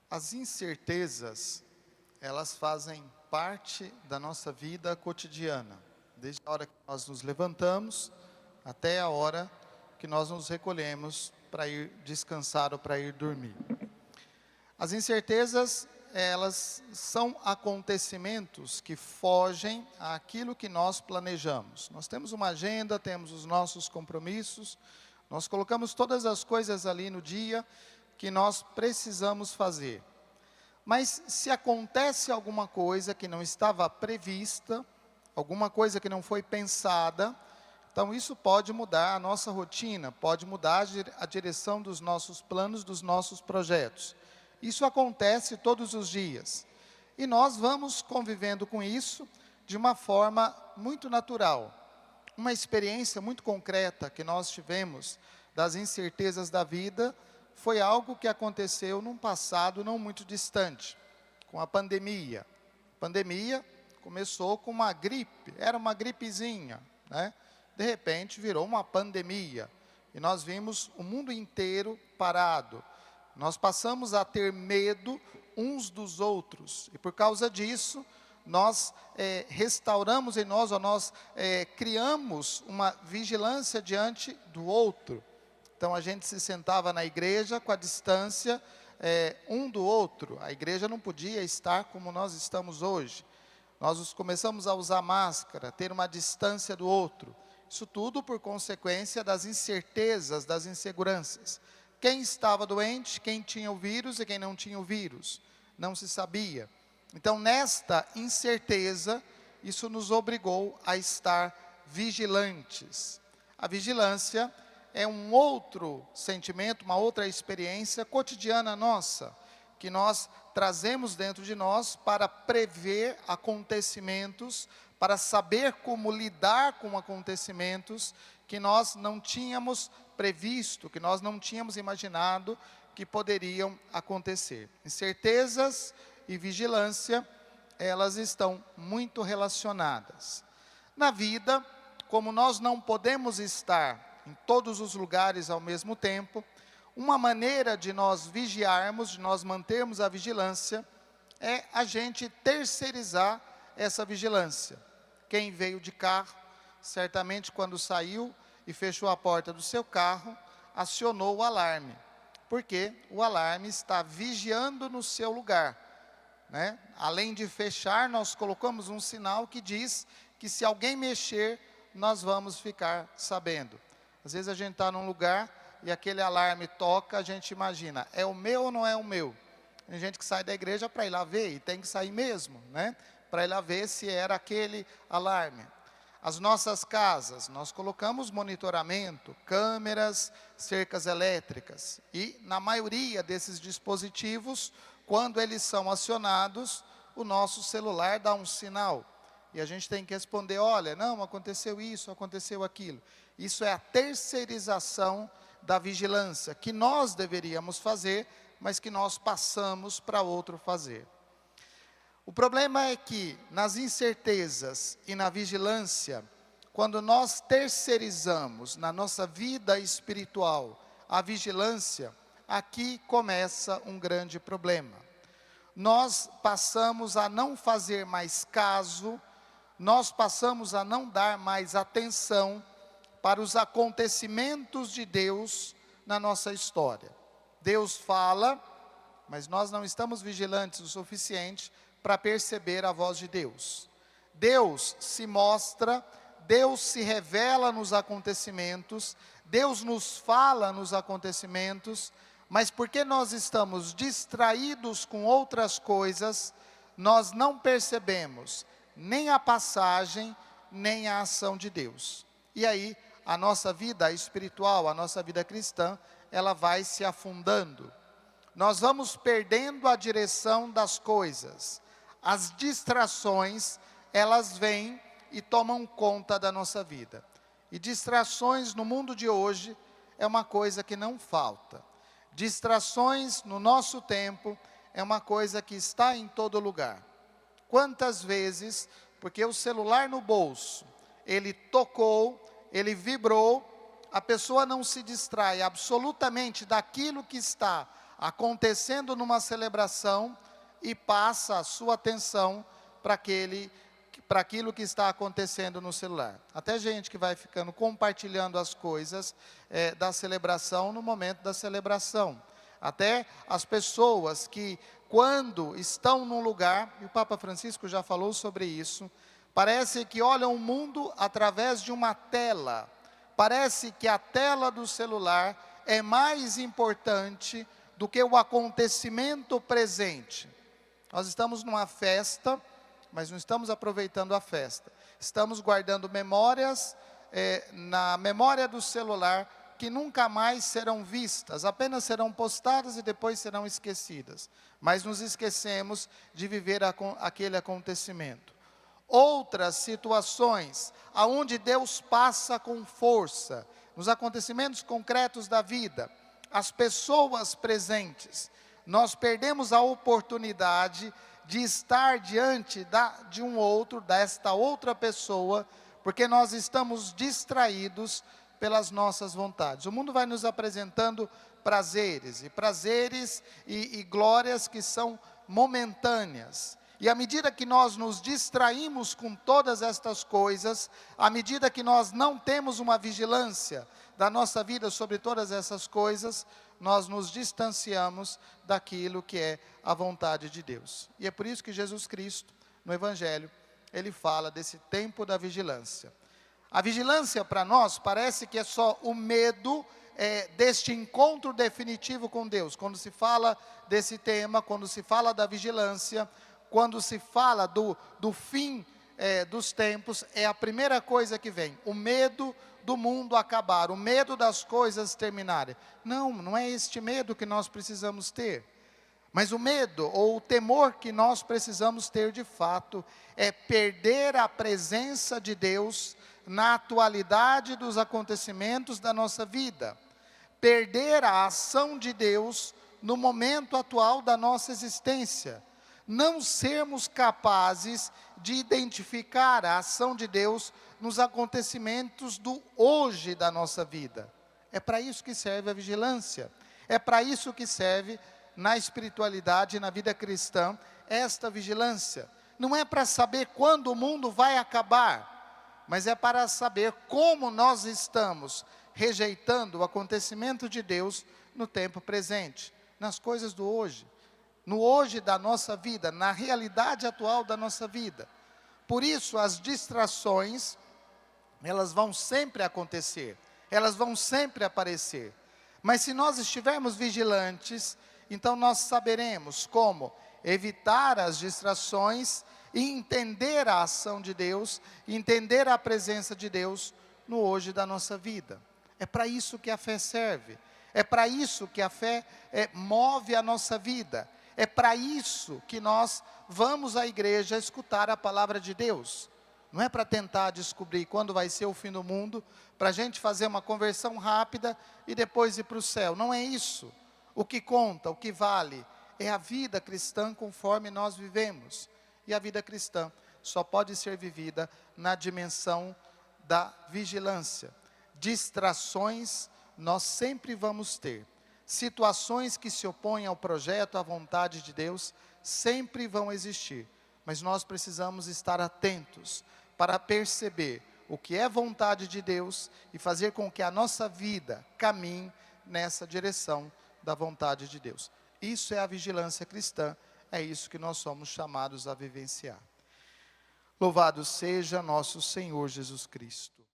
As incertezas, elas fazem parte da nossa vida cotidiana, desde a hora que nós nos levantamos até a hora que nós nos recolhemos para ir descansar ou para ir dormir. As incertezas, elas são acontecimentos que fogem àquilo que nós planejamos. Nós temos uma agenda, temos os nossos compromissos, nós colocamos todas as coisas ali no dia que nós precisamos fazer. Mas se acontece alguma coisa que não estava prevista, alguma coisa que não foi pensada, então isso pode mudar a nossa rotina, pode mudar a direção dos nossos planos, dos nossos projetos. Isso acontece todos os dias. E nós vamos convivendo com isso de uma forma muito natural. Uma experiência muito concreta que nós tivemos das incertezas da vida foi algo que aconteceu num passado não muito distante, com a pandemia. A pandemia começou com uma gripe, era uma gripezinha, né? De repente virou uma pandemia. E nós vimos o mundo inteiro parado. Nós passamos a ter medo uns dos outros. E por causa disso, nós restauramos em nós, ou nós criamos uma vigilância diante do outro. Então a gente se sentava na igreja com a distância um do outro. A igreja não podia estar como nós estamos hoje. Nós começamos a usar máscara, ter uma distância do outro. Isso tudo por consequência das incertezas, das inseguranças. Quem estava doente, quem tinha o vírus e quem não tinha o vírus, não se sabia. Então nesta incerteza, isso nos obrigou a estar vigilantes. A vigilância é um outro sentimento, uma outra experiência cotidiana nossa, que nós trazemos dentro de nós para prever acontecimentos, para saber como lidar com acontecimentos que nós não tínhamos previsto, que nós não tínhamos imaginado que poderiam acontecer. Incertezas e vigilância, elas estão muito relacionadas. Na vida, como nós não podemos estar em todos os lugares ao mesmo tempo, uma maneira de nós vigiarmos, de nós mantermos a vigilância, é a gente terceirizar essa vigilância. Quem veio de carro, certamente quando saiu e fechou a porta do seu carro, acionou o alarme, porque o alarme está vigiando no seu lugar, né? Além de fechar, nós colocamos um sinal que diz que se alguém mexer, nós vamos ficar sabendo. Às vezes a gente está num lugar e aquele alarme toca, a gente imagina, é o meu ou não é o meu? Tem gente que sai da igreja para ir lá ver, e tem que sair mesmo, né? Para ir lá ver se era aquele alarme. As nossas casas, nós colocamos monitoramento, câmeras, cercas elétricas. E na maioria desses dispositivos, quando eles são acionados, o nosso celular dá um sinal. E a gente tem que responder, olha, não, aconteceu isso, aconteceu aquilo. Isso é a terceirização da vigilância, que nós deveríamos fazer, mas que nós passamos para outro fazer. O problema é que nas incertezas e na vigilância, quando nós terceirizamos na nossa vida espiritual a vigilância, aqui começa um grande problema. Nós passamos a não fazer mais caso, nós passamos a não dar mais atenção para os acontecimentos de Deus na nossa história. Deus fala, mas nós não estamos vigilantes o suficiente para perceber a voz de Deus. Deus se mostra, Deus se revela nos acontecimentos, Deus nos fala nos acontecimentos, mas porque nós estamos distraídos com outras coisas, nós não percebemos nem a passagem, nem a ação de Deus. E aí, a nossa vida espiritual, a nossa vida cristã, ela vai se afundando. Nós vamos perdendo a direção das coisas. As distrações, elas vêm e tomam conta da nossa vida. E distrações no mundo de hoje é uma coisa que não falta. Distrações no nosso tempo é uma coisa que está em todo lugar. Quantas vezes, porque o celular no bolso, ele tocou, ele vibrou, a pessoa não se distrai absolutamente daquilo que está acontecendo numa celebração e passa a sua atenção para aquilo que está acontecendo no celular. Até gente que vai ficando compartilhando as coisas da celebração no momento da celebração. Até as pessoas que, quando estão num lugar, e o Papa Francisco já falou sobre isso, parece que olham o mundo através de uma tela. Parece que a tela do celular é mais importante do que o acontecimento presente. Nós estamos numa festa, mas não estamos aproveitando a festa. Estamos guardando memórias na memória do celular que nunca mais serão vistas, apenas serão postadas e depois serão esquecidas. Mas nos esquecemos de viver aquele acontecimento. Outras situações, aonde Deus passa com força, nos acontecimentos concretos da vida, as pessoas presentes, nós perdemos a oportunidade de estar diante de um outro, desta outra pessoa, porque nós estamos distraídos pelas nossas vontades. O mundo vai nos apresentando prazeres e glórias que são momentâneas. E à medida que nós nos distraímos com todas estas coisas, à medida que nós não temos uma vigilância da nossa vida sobre todas essas coisas, nós nos distanciamos daquilo que é a vontade de Deus. E é por isso que Jesus Cristo, no Evangelho, ele fala desse tempo da vigilância. A vigilância para nós parece que é só o medo deste encontro definitivo com Deus. Quando se fala desse tema, quando se fala da vigilância, quando se fala do fim dos tempos, é a primeira coisa que vem, o medo do mundo acabar, o medo das coisas terminarem. Não é este medo que nós precisamos ter. Mas o medo ou o temor que nós precisamos ter de fato é perder a presença de Deus na atualidade dos acontecimentos da nossa vida. Perder a ação de Deus no momento atual da nossa existência. Não sermos capazes de identificar a ação de Deus nos acontecimentos do hoje da nossa vida. É para isso que serve a vigilância. É para isso que serve na espiritualidade, na vida cristã, esta vigilância. Não é para saber quando o mundo vai acabar, mas é para saber como nós estamos rejeitando o acontecimento de Deus no tempo presente, nas coisas do hoje, no hoje da nossa vida, na realidade atual da nossa vida. Por isso, as distrações, elas vão sempre acontecer, elas vão sempre aparecer. Mas se nós estivermos vigilantes, então nós saberemos como evitar as distrações e entender a ação de Deus, entender a presença de Deus no hoje da nossa vida. É para isso que a fé serve, é para isso que a fé move a nossa vida, é para isso que nós vamos à igreja escutar a palavra de Deus. Não é para tentar descobrir quando vai ser o fim do mundo, para a gente fazer uma conversão rápida e depois ir para o céu. Não é isso. O que conta, o que vale, é a vida cristã conforme nós vivemos. E a vida cristã só pode ser vivida na dimensão da vigilância. Distrações nós sempre vamos ter. Situações que se opõem ao projeto, à vontade de Deus, sempre vão existir. Mas nós precisamos estar atentos para perceber o que é vontade de Deus e fazer com que a nossa vida caminhe nessa direção da vontade de Deus. Isso é a vigilância cristã, é isso que nós somos chamados a vivenciar. Louvado seja nosso Senhor Jesus Cristo.